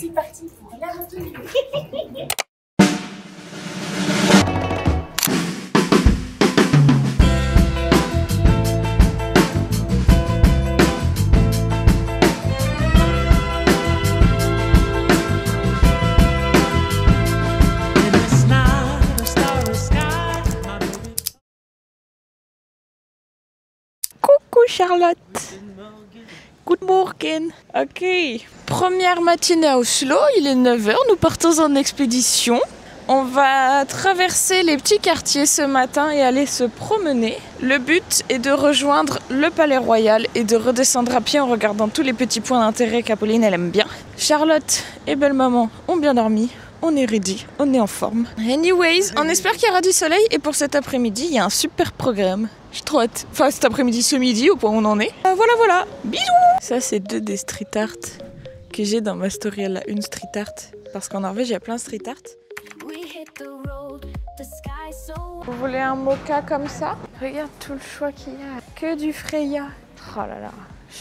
c'est parti pour la randonnée. Coucou Charlotte. Good morning. Ok, première matinée à Oslo, il est 9 h, nous partons en expédition. On va traverser les petits quartiers ce matin et aller se promener. Le but est de rejoindre le Palais Royal et de redescendre à pied en regardant tous les petits points d'intérêt qu'Apolline elle aime bien. Charlotte et belle maman ont bien dormi. On est ready, on est en forme. Anyways, on espère qu'il y aura du soleil et pour cet après-midi, il y a un super programme. J'ai trop hâte. Enfin, cet après-midi, ce midi, au point où on en est. Voilà. Bisous. Ça, c'est 2 des street art que j'ai dans ma story. Elle a une street art. Parce qu'en Norvège, il y a plein de street art. Vous voulez un mocha comme ça? Regarde tout le choix qu'il y a. Que du Freya. Oh là là,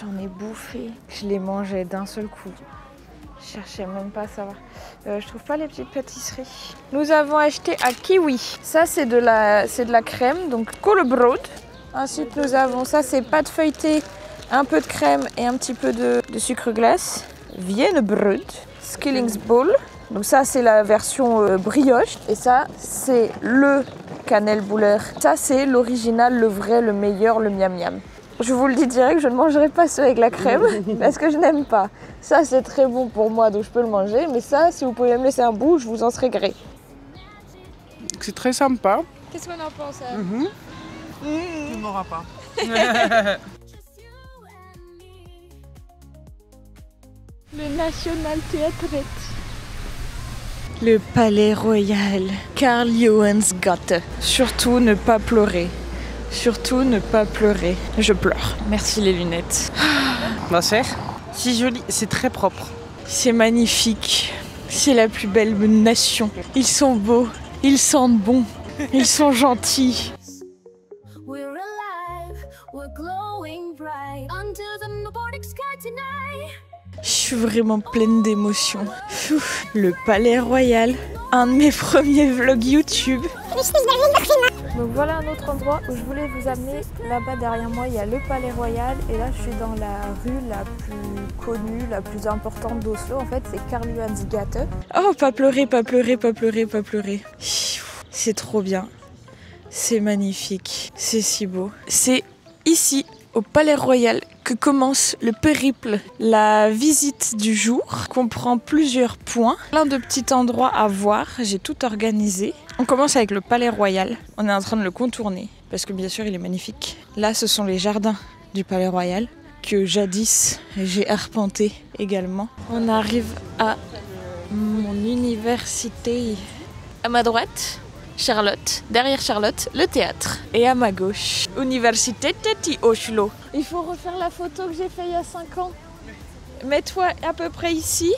j'en ai bouffé. Je l'ai mangé d'un seul coup. Je cherchais même pas à savoir. Je trouve pas les petites pâtisseries. Nous avons acheté à Kiwi. Ça, c'est de la crème, donc kolebrod. Ensuite, nous avons ça, c'est pâte feuilletée, un peu de crème et un petit peu de sucre glace. Wienerbrod, Skillingsbowl. Donc ça, c'est la version brioche. Et ça, c'est le cannelle-bouleur. Ça, c'est l'original, le vrai, le meilleur, le miam miam. Je vous le dis direct, je ne mangerai pas ceux avec la crème parce que je n'aime pas. Ça, c'est très bon pour moi, donc je peux le manger. Mais ça, si vous pouvez me laisser un bout, je vous en serai gré. C'est très sympa. Qu'est-ce qu'on en pense? Tu m'auras pas. Le National Theatre. Le Palais Royal. Karl Johans Gate. Surtout ne pas pleurer. Surtout ne pas pleurer. Je pleure. Merci les lunettes. Ma sœur, c'est joli, c'est très propre. C'est magnifique. C'est la plus belle nation. Ils sont beaux. Ils sentent bon. Ils sont gentils. Je suis vraiment pleine d'émotions. Le Palais Royal, un de mes premiers vlogs YouTube. Donc voilà un autre endroit où je voulais vous amener. Là-bas derrière moi, il y a le Palais Royal. Et là, je suis dans la rue la plus connue, la plus importante d'Oslo. En fait, c'est Karl Johans Gate. Oh, pas pleurer, pas pleurer, pas pleurer, pas pleurer. C'est trop bien. C'est magnifique. C'est si beau. C'est ici, au Palais Royal, que commence le périple. La visite du jour comprend plusieurs points, plein de petits endroits à voir. J'ai tout organisé. On commence avec le Palais Royal. On est en train de le contourner parce que bien sûr il est magnifique. Là, ce sont les jardins du Palais Royal que jadis j'ai arpenté également. On arrive à mon université. À ma droite, Charlotte. Derrière Charlotte, le théâtre. Et à ma gauche, Université de Oslo. Il faut refaire la photo que j'ai faite il y a 5 ans. Mets-toi à peu près ici.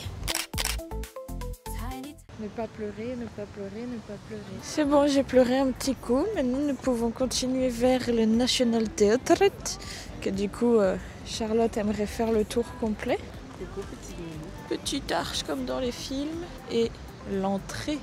Ne pas pleurer, ne pas pleurer, ne pas pleurer. C'est bon, j'ai pleuré un petit coup. Maintenant, nous pouvons continuer vers le National Theatre. Que du coup, Charlotte aimerait faire le tour complet. Petite arche comme dans les films. Et l'entrée.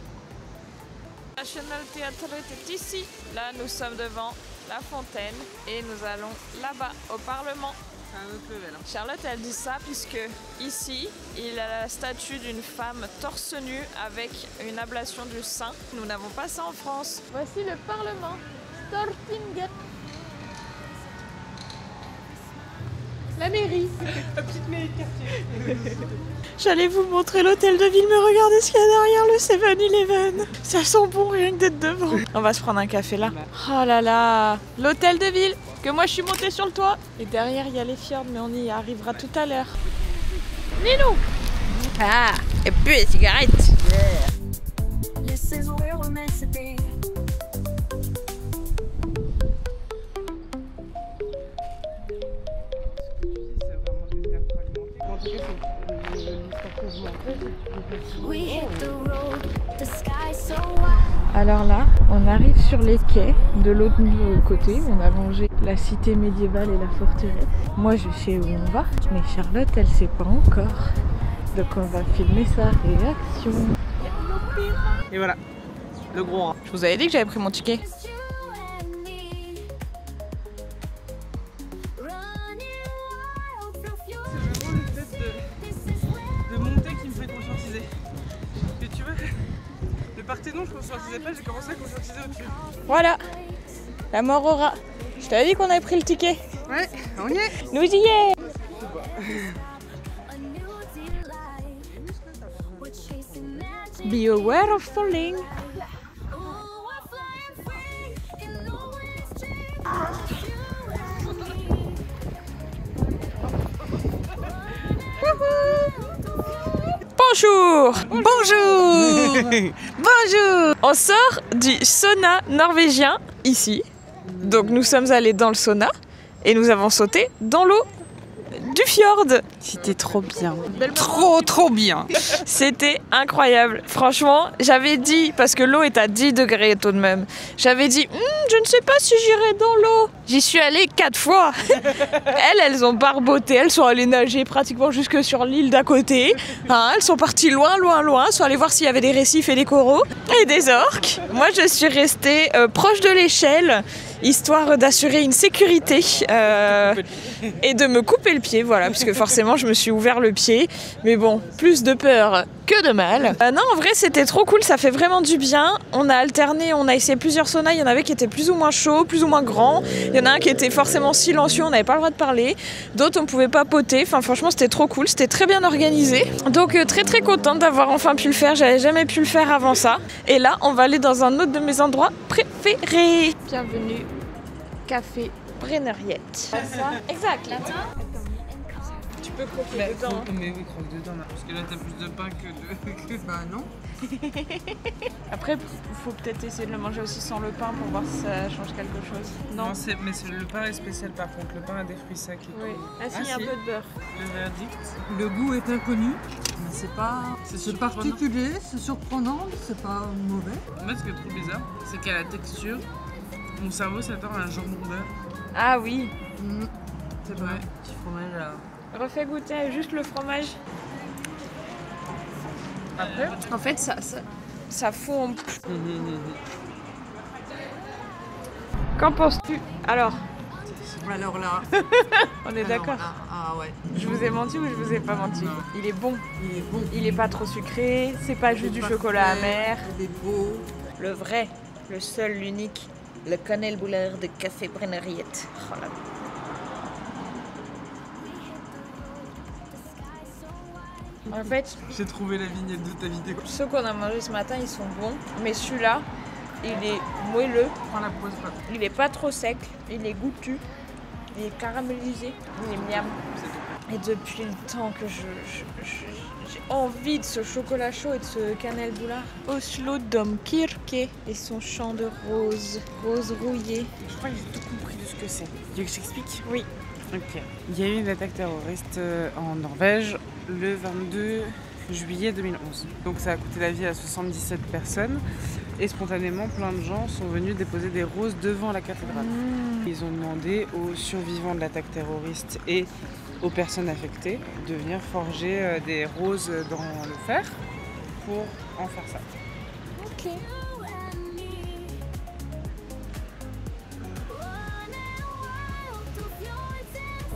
National Theatre est ici. Là, nous sommes devant la fontaine et nous allons là-bas au Parlement. C'est un autre level. Charlotte, elle dit ça puisque ici, il a la statue d'une femme torse nu avec une ablation du sein. Nous n'avons pas ça en France. Voici le Parlement. Stortinget. La mairie. La petite mairie de quartier. J'allais vous montrer l'hôtel de ville, mais regardez ce qu'il y a derrière le 7-Eleven. Ça sent bon rien que d'être devant. On va se prendre un café là. Oh là là, l'hôtel de ville, que moi je suis montée sur le toit. Et derrière il y a les fjords, mais on y arrivera tout à l'heure. Nino. Ah, et puis les cigarettes. Yeah. Alors là, on arrive sur les quais de l'autre côté. On a longé la cité médiévale et la forteresse. Moi, je sais où on va, mais Charlotte, elle sait pas encore. Donc on va filmer sa réaction. Et voilà, le gros rat. Je vous avais dit que j'avais pris mon ticket. De monter qui me fait conscientiser. Et tu vois, le Parthénon, je conscientisais pas, j'ai commencé à conscientiser au-dessus. Voilà, la mort au rat. Je t'avais dit qu'on avait pris le ticket. Ouais, on y est. Nous y est. Be aware of falling. Bonjour. Bonjour. Bonjour. On sort du sauna norvégien ici. Donc nous sommes allés dans le sauna et nous avons sauté dans l'eau du fjord. C'était trop bien. Trop bien. C'était incroyable. Franchement, j'avais dit, parce que l'eau est à 10 degrés tout de même, j'avais dit, je ne sais pas si j'irai dans l'eau. J'y suis allée 4 fois. Elles ont barboté, elles sont allées nager pratiquement jusque sur l'île d'à côté. Hein, elles sont parties loin, sont allées voir s'il y avait des récifs et des coraux et des orques. Moi, je suis restée proche de l'échelle, histoire d'assurer une sécurité et de me couper le pied, voilà, puisque forcément je me suis ouvert le pied, mais bon, plus de peur que de mal. Non, en vrai c'était trop cool, ça fait vraiment du bien. On a alterné, on a essayé plusieurs saunas, il y en avait qui étaient plus ou moins chauds, plus ou moins grands, il y en a un qui était forcément silencieux, on n'avait pas le droit de parler, d'autres on pouvait pas poter, enfin franchement c'était trop cool, c'était très bien organisé. Donc très contente d'avoir enfin pu le faire, j'avais jamais pu le faire avant ça. Et là on va aller dans un autre de mes endroits préférés. Bienvenue, Café Brenneriette. Ça, exact. Tu peux croquer dedans. Mais oui, croque dedans, parce que là t'as plus de pain que de... Bah non. Après, il faut peut-être essayer de le manger aussi sans le pain pour voir si ça change quelque chose. Non, mais le pain est spécial par contre, le pain a des fruits secs et tout. Oui. Ah si, il y a un peu de beurre. Le verdict. Le goût est inconnu, mais c'est pas... C'est particulier, c'est surprenant, c'est pas mauvais. Moi, ce que je trouve bizarre, c'est qu'à la texture, mon cerveau s'attend à un jambon beurre. Ah oui. C'est vrai, petit fromage là. Refais goûter juste le fromage. Après, en fait, ça fond. Qu'en penses-tu? Alors là... on est d'accord. Ah ouais. Je vous ai menti ou je vous ai pas menti? Non. Il est bon. Il est bon. Il est pas trop sucré, c'est pas juste du chocolat amer. Il est beau. Le vrai, le seul, l'unique, le cannelbouler de Café Brenneriette. Oh là. En fait, j'ai trouvé la vignette de ta vidéo. ceux qu'on a mangés ce matin, ils sont bons. Mais celui-là, il est moelleux. Prends la pause, pas. Il est pas trop sec. Il est goûtu. Il est caramélisé. Il est miam. Et depuis le temps que j'ai envie de ce chocolat chaud et de ce cannelbouler. Oslo Domkirke et son champ de roses. Roses rouillées. Je crois que j'ai tout compris de ce que c'est. Tu veux que je t'explique? Oui. Ok. Il y a eu une attaque terroriste en Norvège le 22 juillet 2011. Donc ça a coûté la vie à 77 personnes et spontanément plein de gens sont venus déposer des roses devant la cathédrale. Ils ont demandé aux survivants de l'attaque terroriste et aux personnes affectées de venir forger des roses dans le fer pour en faire ça. Ok.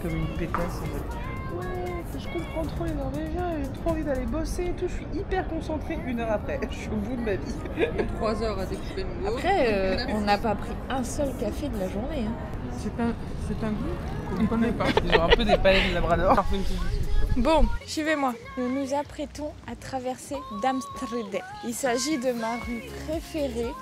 Comme une pétasse en fait. Ouais, je comprends trop les Norvégiens, j'ai trop envie d'aller bosser et tout, je suis hyper concentrée 1 heure après, je suis au bout de ma vie. 3 heures à découper le goût. Après, on n'a pas pris un seul café de la journée. Hein. C'est un goût qu'on ne connaît pas. Ils ont un peu des palais de labrador. Bon, suivez-moi. Nous nous apprêtons à traverser Damstredet. Il s'agit de ma rue préférée.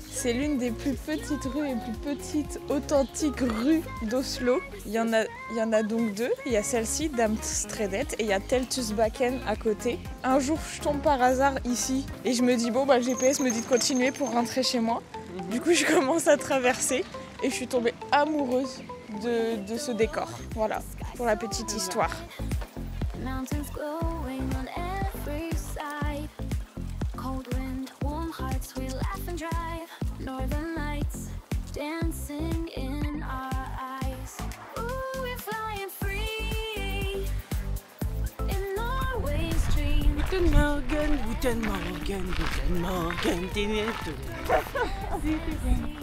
C'est l'une des plus petites rues et plus petites authentiques rues d'Oslo. Il y en a donc 2. Il y a celle-ci, Damstredet, et il y a Teltusbakken à côté. Un jour, je tombe par hasard ici et je me dis, bon, bah, le GPS me dit de continuer pour rentrer chez moi. Du coup, je commence à traverser et je suis tombée amoureuse de ce décor. Voilà, pour la petite histoire. Mountains glowing on every side. Cold wind, warm hearts, we laugh and drive. Northern lights dancing in our eyes. Ooh, we're flying free in Norway's dream. Guten Morgen, guten Morgen, guten Morgen.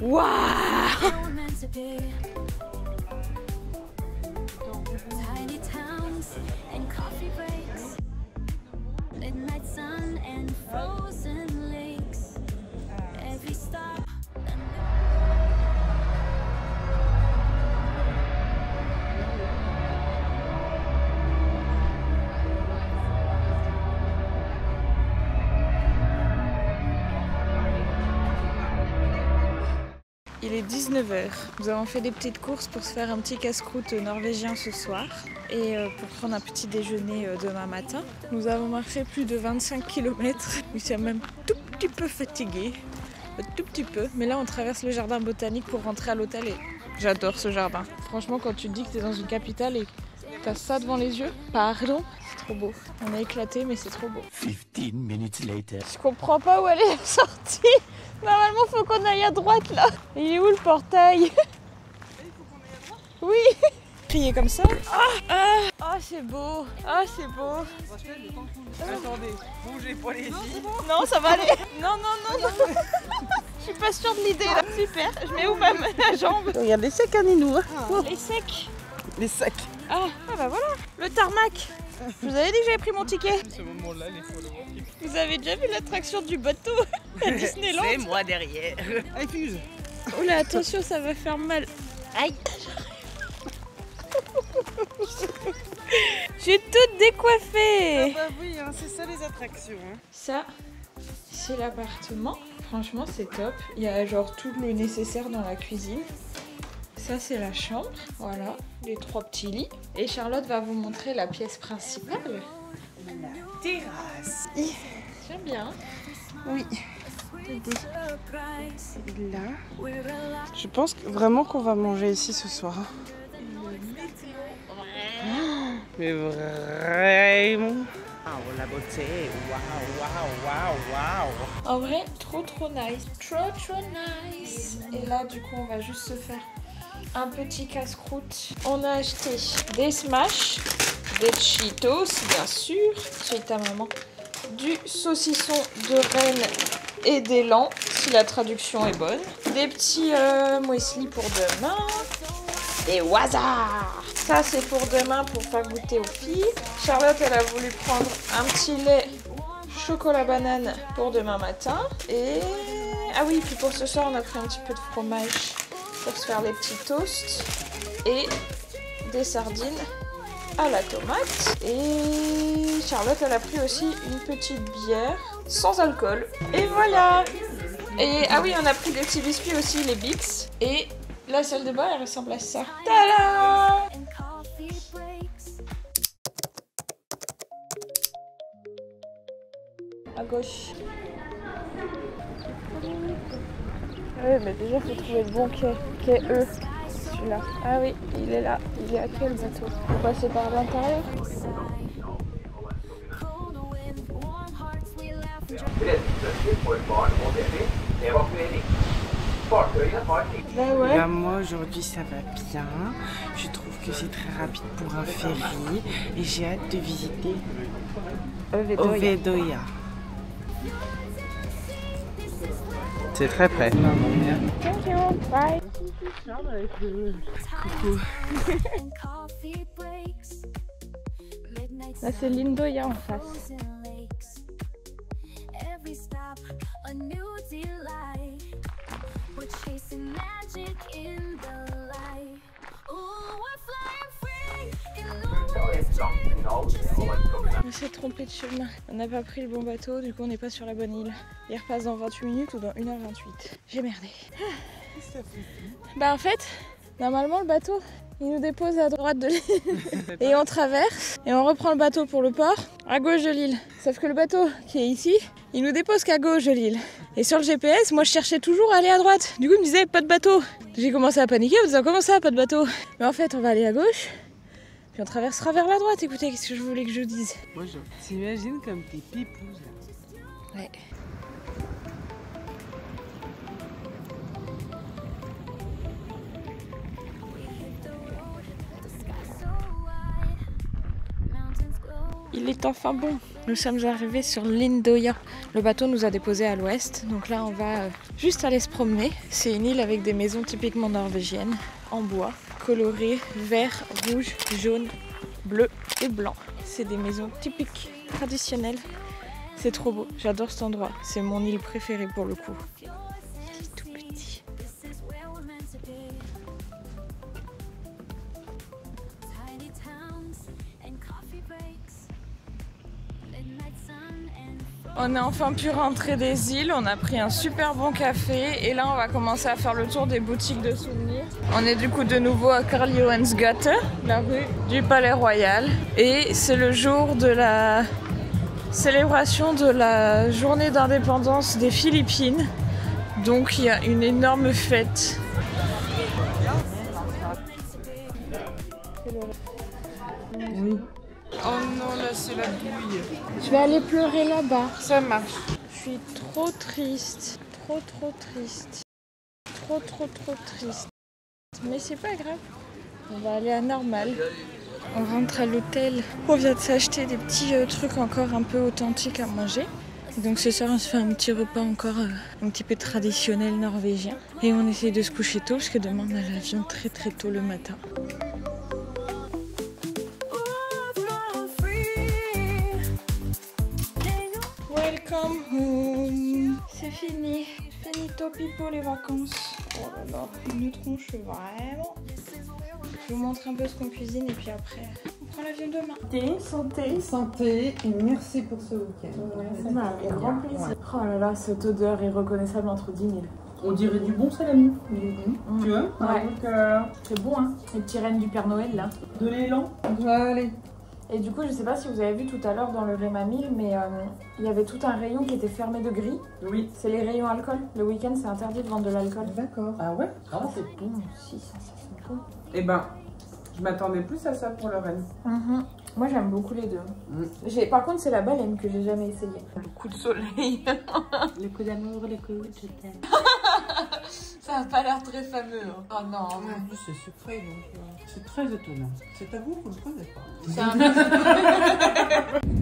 Waouh! we're meant to be. Tiny towns and coffee breaks, midnight sun and frozen lakes. Every stop. Il est 19h. Nous avons fait des petites courses pour se faire un petit casse-croûte norvégien ce soir et pour prendre un petit déjeuner demain matin. Nous avons marché plus de 25 km. Nous sommes même tout petit peu fatigués. Tout petit peu. Mais là, on traverse le jardin botanique pour rentrer à l'hôtel et j'adore ce jardin. Franchement, quand tu te dis que tu es dans une capitale et que tu as ça devant les yeux, pardon, c'est trop beau. On est éclaté, mais c'est trop beau. 15 minutes later. Je comprends pas où elle est la sortie. Normalement, faut qu'on aille à droite là. Il est où le portail? Oui. Crier comme ça. Ah, c'est beau. Ah, c'est beau. Attendez, bougez pas les filles. Non, ça va aller. Non. Je suis pas sûre de l'idée là. Super. Je mets où la jambe? Regarde les secs, Ninou. Les secs. Les sacs. Ah bah voilà. Le tarmac. Je vous avais dit que j'avais pris mon ticket. Ce moment-là, les follow. Vous avez déjà vu l'attraction du bateau à Disneyland? C'est moi derrière. Allez, fuse. Oula, attention, ça va faire mal. Aïe. J'ai toute décoiffée. Bah oui, hein, c'est ça les attractions. Hein. Ça, c'est l'appartement. Franchement, c'est top. Il y a genre tout le nécessaire dans la cuisine. Ça, c'est la chambre. Voilà, les 3 petits lits. Et Charlotte va vous montrer la pièce principale. La terrasse. J'aime bien. Oui. Là. Je pense vraiment qu'on va manger ici ce soir. Mais vraiment. Waouh, la beauté. Waouh. En vrai, trop nice. Trop nice. Et là, du coup, on va juste se faire un petit casse-croûte. On a acheté des Smash, des Cheetos, bien sûr, chez ta maman, du saucisson de Rennes et d'élan, si la traduction est bonne, des petits muesli pour demain, des wasars. Ça, c'est pour demain pour faire goûter aux filles. Charlotte, elle a voulu prendre un petit lait chocolat banane pour demain matin. Et ah oui, puis pour ce soir, on a pris un petit peu de fromage pour se faire les petits toasts et des sardines à la tomate. Et Charlotte, elle a pris aussi une petite bière sans alcool. Et voilà. Et ah oui, on a pris des petits biscuits aussi, les Bix. Et la salle de bain, elle ressemble à ça. Tada! À gauche. Oui, mais déjà, il faut trouver le bon quai. Quai E, celui-là. Ah oui, il est là. Il est à quel bateau? Il faut passer par l'intérieur. Ben ouais. Là, moi aujourd'hui ça va bien. Je trouve que c'est très rapide pour un ferry et j'ai hâte de visiter Ovedoya. C'est très près. Thank you. Bye. Coucou. Là, c'est l'Indoya en face. On s'est trompé de chemin. On n'a pas pris le bon bateau, du coup on n'est pas sur la bonne île. Il repasse dans 28 minutes ou dans 1h28. J'ai merdé. Bah en fait, normalement le bateau, il nous dépose à droite de l'île. Et on traverse, et on reprend le bateau pour le port, à gauche de l'île. Sauf que le bateau qui est ici, il nous dépose qu'à gauche de l'île. Et sur le GPS, moi je cherchais toujours à aller à droite. Du coup il me disait pas de bateau. J'ai commencé à paniquer en disant comment ça, pas de bateau? Mais en fait on va aller à gauche. Puis on traversera vers la droite. Écoutez, qu'est-ce que je voulais que je dise? Moi, je t'imagine comme tes pipous là. Ouais. Il est enfin bon. Nous sommes arrivés sur l'île d'Oya. Le bateau nous a déposés à l'ouest. Donc là, on va juste aller se promener. C'est une île avec des maisons typiquement norvégiennes, en bois, colorées vert, rouge, jaune, bleu et blanc. C'est des maisons typiques, traditionnelles. C'est trop beau. J'adore cet endroit. C'est mon île préférée pour le coup. Il est tout petit. On a enfin pu rentrer des îles, on a pris un super bon café et là on va commencer à faire le tour des boutiques de souvenirs. On est du coup de nouveau à Karl Johans Gate, la rue du Palais Royal, et c'est le jour de la célébration de la journée d'indépendance des Philippines. Donc il y a une énorme fête. Oui. Oh non, là c'est la douille. Je vais aller pleurer là-bas. Ça marche. Je suis trop triste. Trop triste. Trop triste. Mais c'est pas grave. On va aller à Normal. On rentre à l'hôtel. On vient de s'acheter des petits trucs encore un peu authentiques à manger. Donc ce soir on se fait un petit repas encore un petit peu traditionnel norvégien. Et on essaie de se coucher tôt parce que demain on a l'avion très tôt le matin. Welcome home. C'est fini. Finito pipo les vacances. Oh là là, une tronche vraiment. Je vous montre un peu ce qu'on cuisine et puis après on prend l'avion demain. Santé et merci pour ce week-end. Avec grand plaisir. Ouais. Oh là là, cette odeur est reconnaissable entre 10 000. On dirait du bon salami. Tu vois? Ouais. C'est bon hein. Les petits rennes du Père Noël là. De l'élan. Allez. Et du coup, je sais pas si vous avez vu tout à l'heure dans le Réma 1000, mais il y avait tout un rayon qui était fermé de gris. Oui. C'est les rayons alcool. Le week-end, c'est interdit de vendre de l'alcool. D'accord. Ah ouais? Ah, c'est bon aussi, ça sent bon. Eh ben, je m'attendais plus à ça pour le Rennes. Moi, j'aime beaucoup les deux. Par contre, c'est la baleine que j'ai jamais essayé. Le coup de soleil. Le coup d'amour, le coup de je t'aime. Ça a pas l'air très fameux. Hein. Oh non. En plus, c'est sucré, donc c'est très étonnant. C'est à vous, vous ne le prenez pas. C'est un